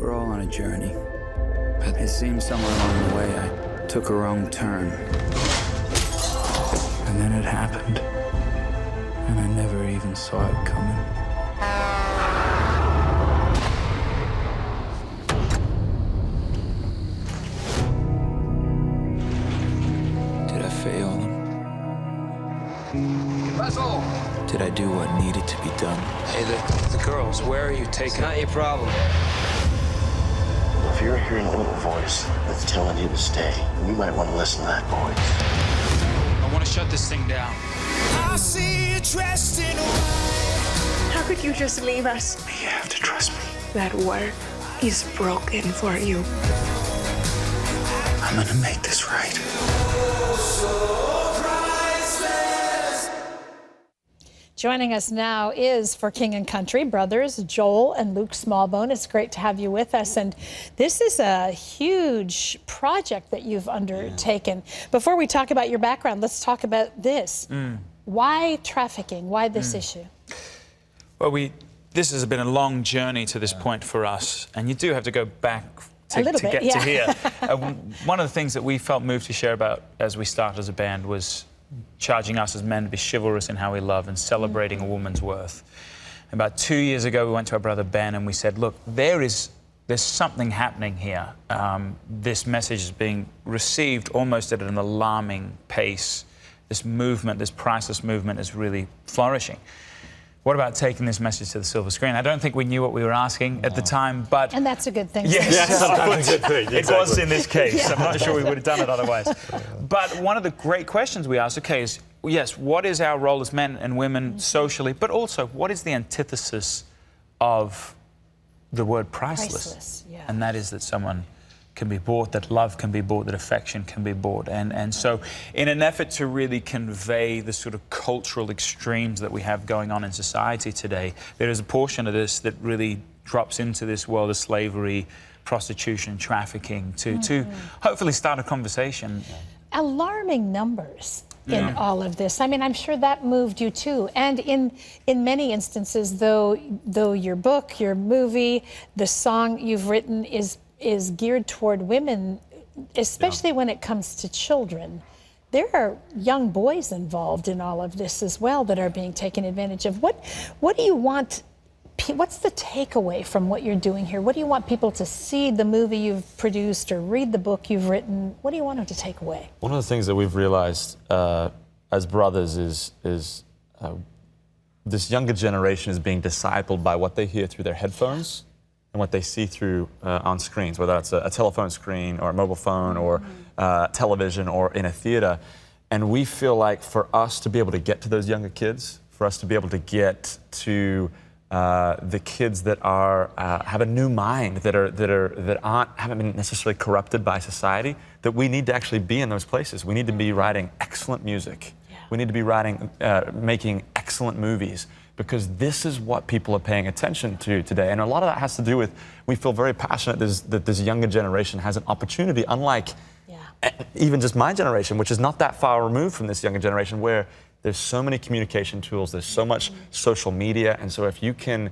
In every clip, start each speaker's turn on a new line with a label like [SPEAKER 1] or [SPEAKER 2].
[SPEAKER 1] We're all on a journey. It seems somewhere along the way I took a wrong turn. And then it happened. And I never even saw it coming. Did I fail them?
[SPEAKER 2] Russell!
[SPEAKER 1] Did I do what needed to be done?
[SPEAKER 3] Hey, the girls, where are you taking?
[SPEAKER 2] It's not your problem.
[SPEAKER 4] If you're hearing a little voice that's telling you to stay, you might want to listen to that voice.
[SPEAKER 3] I want to shut this thing down.
[SPEAKER 5] I see you dressed in white.
[SPEAKER 6] How could you just leave us?
[SPEAKER 1] You have to trust me.
[SPEAKER 6] That work is broken for you.
[SPEAKER 1] I'm gonna make this right.
[SPEAKER 7] Joining us now is, for King and Country, brothers Joel and Luke Smallbone. It's great to have you with us. And this is a huge project that you've undertaken. Before we talk about your background, let's talk about this. Why trafficking? Why this issue?
[SPEAKER 8] Well, this has been a long journey to this point for us. And you do have to go back to get to here. One of the things that we felt moved to share about as we started as a band was charging us as men to be chivalrous in how we love and celebrating a woman's worth. About 2 years ago, we went to our brother Ben and we said, look, there's something happening here. This message is being received almost at an alarming pace. This movement, this Priceless movement, is really flourishing. What about taking this message to the silver screen? I don't think we knew what we were asking at the time, but...
[SPEAKER 7] And that's a good thing.
[SPEAKER 8] Yes,
[SPEAKER 9] sometimes a good thing.
[SPEAKER 8] It was in this case. I'm not sure we would have done it otherwise. But one of the great questions we asked, okay, is, yes, what is our role as men and women socially, but also what is the antithesis of the word priceless? And that is that someone can be bought, that love can be bought, that affection can be bought. And so in an effort to really convey the sort of cultural extremes that we have going on in society today, there is a portion of this that really drops into this world of slavery, prostitution, trafficking, to hopefully start a conversation.
[SPEAKER 7] Alarming numbers in all of this. I mean, I'm sure that moved you too. And in many instances, though your book, your movie, the song you've written is geared toward women, especially when it comes to children. There are young boys involved in all of this as well that are being taken advantage of. What do you want? What's the takeaway from what you're doing here? What do you want people to see the movie you've produced or read the book you've written? What do you want them to take away?
[SPEAKER 9] One of the things that we've realized as brothers is this younger generation is being discipled by what they hear through their headphones and what they see through on screens, whether that's a telephone screen or a mobile phone or television or in a theater. And we feel like for us to be able to get to those younger kids, for us to be able to get to the kids that are have a new mind, that haven't been necessarily corrupted by society, that we need to actually be in those places. We need to be writing excellent music. We need to be making excellent movies, because this is what people are paying attention to today. And a lot of that has to do with, we feel very passionate that this younger generation has an opportunity, unlike even just my generation, which is not that far removed from this younger generation, where there's so many communication tools, there's so much social media. And so if you can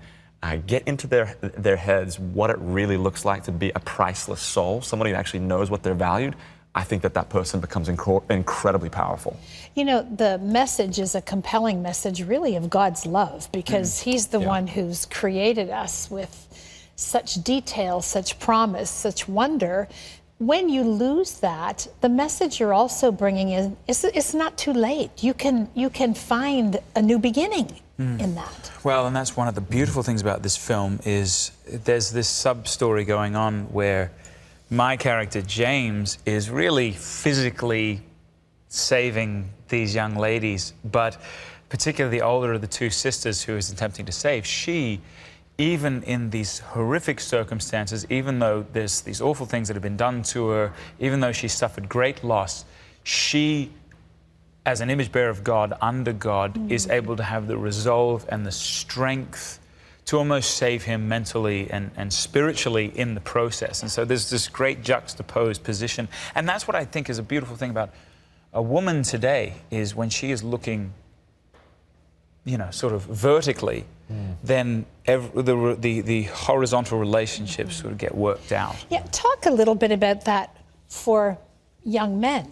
[SPEAKER 9] get into their heads what it really looks like to be a priceless soul, somebody who actually knows what they're valued, I think that person becomes incredibly powerful. You
[SPEAKER 7] know, the message is a compelling message, really, of God's love, because He's the one who's created us with such detail, such promise, such wonder. When you lose that, the message you're also bringing in is it's not too late. You can find a new beginning in that.
[SPEAKER 8] Well, and that's one of the beautiful things about this film is there's this sub-story going on where my character, James, is really physically saving these young ladies, but particularly the older of the two sisters who is attempting to save, she, even in these horrific circumstances, even though there's these awful things that have been done to her, even though she suffered great loss, she, as an image bearer of God, under God, is able to have the resolve and the strength to almost save him mentally and spiritually in the process. And so there's this great juxtaposed position. And that's what I think is a beautiful thing about a woman today, is when she is looking, you know, sort of vertically, then the horizontal relationships sort of get worked out.
[SPEAKER 7] Yeah, talk a little bit about that for young men.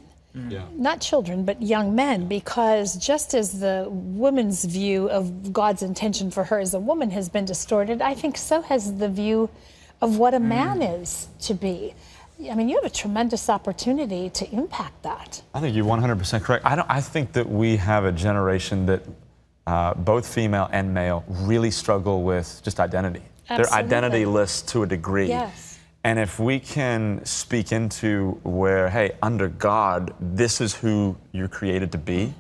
[SPEAKER 9] Yeah.
[SPEAKER 7] Not children, but young men, because just as the woman's view of God's intention for her as a woman has been distorted, I think so has the view of what a man is to be. I mean, you have a tremendous opportunity to impact that.
[SPEAKER 9] I think you're 100% correct. I think that we have a generation that both female and male really struggle with just identity.
[SPEAKER 7] Absolutely.
[SPEAKER 9] They're identityless to a degree.
[SPEAKER 7] Yes.
[SPEAKER 9] And if we can speak into where, hey, under God, this is who you're created to be.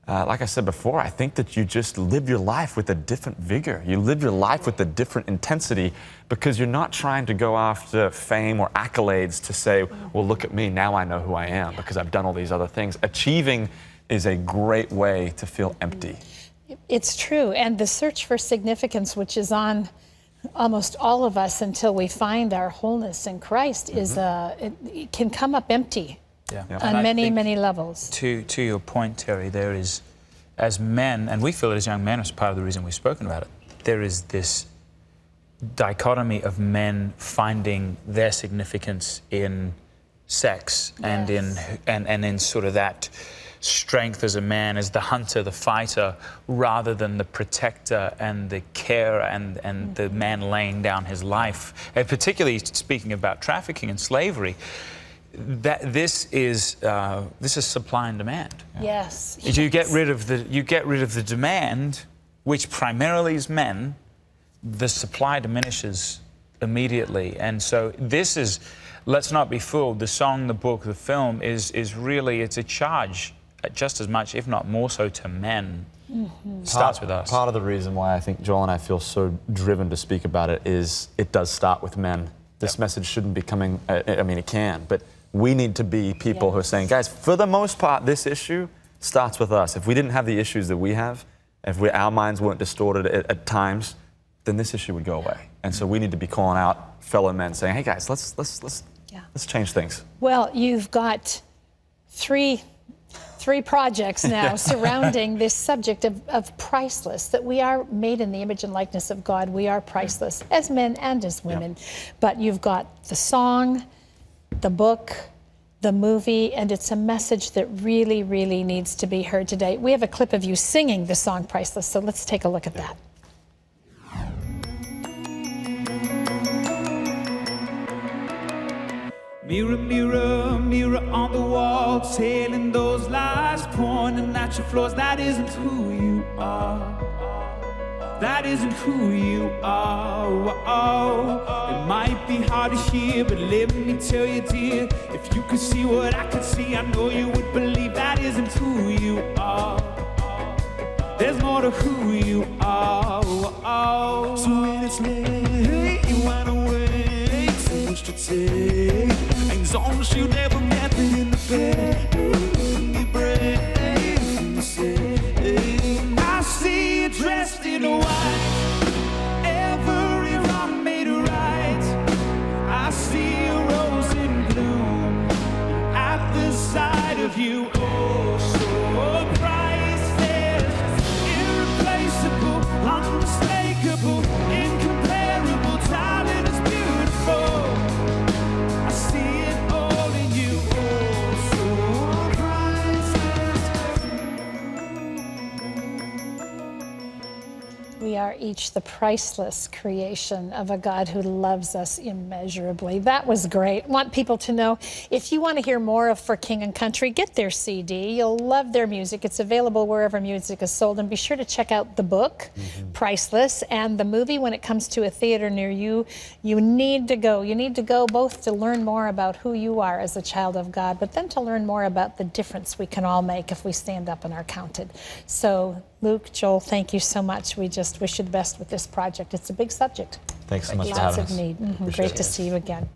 [SPEAKER 9] Like I said before, I think that you just live your life with a different vigor. You live your life with a different intensity because you're not trying to go after fame or accolades to say, well, look at me, now I know who I am because I've done all these other things. Achieving is a great way to feel empty.
[SPEAKER 7] It's true. And the search for significance, which is on almost all of us until we find our wholeness in Christ, is it can come up empty.
[SPEAKER 8] Yeah.
[SPEAKER 7] On many levels.
[SPEAKER 8] To your point, Terry, there is, as men, and we feel it as young men, as part of the reason we've spoken about it, there is this dichotomy of men finding their significance in sex and in sort of that strength as a man, as the hunter, the fighter, rather than the protector and the carer and the man laying down his life. And particularly speaking about trafficking and slavery, that this is supply and demand.
[SPEAKER 7] Yes.
[SPEAKER 8] You get rid of the demand, which primarily is men. The supply diminishes immediately, and so this is. Let's not be fooled. The song, the book, the film is really, it's a charge, just as much, if not more so, to men. It starts with us.
[SPEAKER 9] Part of the reason why I think Joel and I feel so driven to speak about it is it does start with men. This message shouldn't be coming. I mean, it can, but we need to be people who are saying, guys, for the most part, this issue starts with us. If we didn't have the issues that we have, if our minds weren't distorted at times, then this issue would go away. And so we need to be calling out fellow men, saying, "Hey guys, let's change things."
[SPEAKER 7] Well, you've got three projects now surrounding this subject of priceless, that we are made in the image and likeness of God. We are priceless as men and as women. But you've got the song, the book, the movie, and it's a message that really, really needs to be heard today. We have a clip of you singing the song Priceless, so let's take a look at that.
[SPEAKER 5] Mirror, mirror, mirror on the wall, telling those lies, pointing at your flaws. That isn't who you are. That isn't who you are. It might be hard to hear, but let me tell you, dear, if you could see what I could see, I know you would believe that isn't who you are. There's more to who you are. So when it's late, you went away, so much to take. As long as you never met me in the bed, you brave, you say, I see you dressed in white, every wrong made right. I see a rose in bloom at the side of you. Oh, so priceless, irreplaceable, unmistakable, incomparable, talent is beautiful. I see it all in you. Oh, so priceless.
[SPEAKER 7] We are each the priceless creation of a God who loves us immeasurably. That was great. Want people to know, if you want to hear more of For King and Country, get their CD. You'll love their music. It's available wherever music is sold. And be sure to check out the book, Priceless, and the movie when it comes to a theater near you. You need to go. You need to go both to learn more about who you are as a child of God, but then to learn more about the difference we can all make if we stand up and are counted. So, Luke, Joel, thank you so much. We just wish you the best with this project. It's a big subject.
[SPEAKER 9] Thanks so much for
[SPEAKER 7] Lots
[SPEAKER 9] having
[SPEAKER 7] of
[SPEAKER 9] us.
[SPEAKER 7] need. Great to see you again.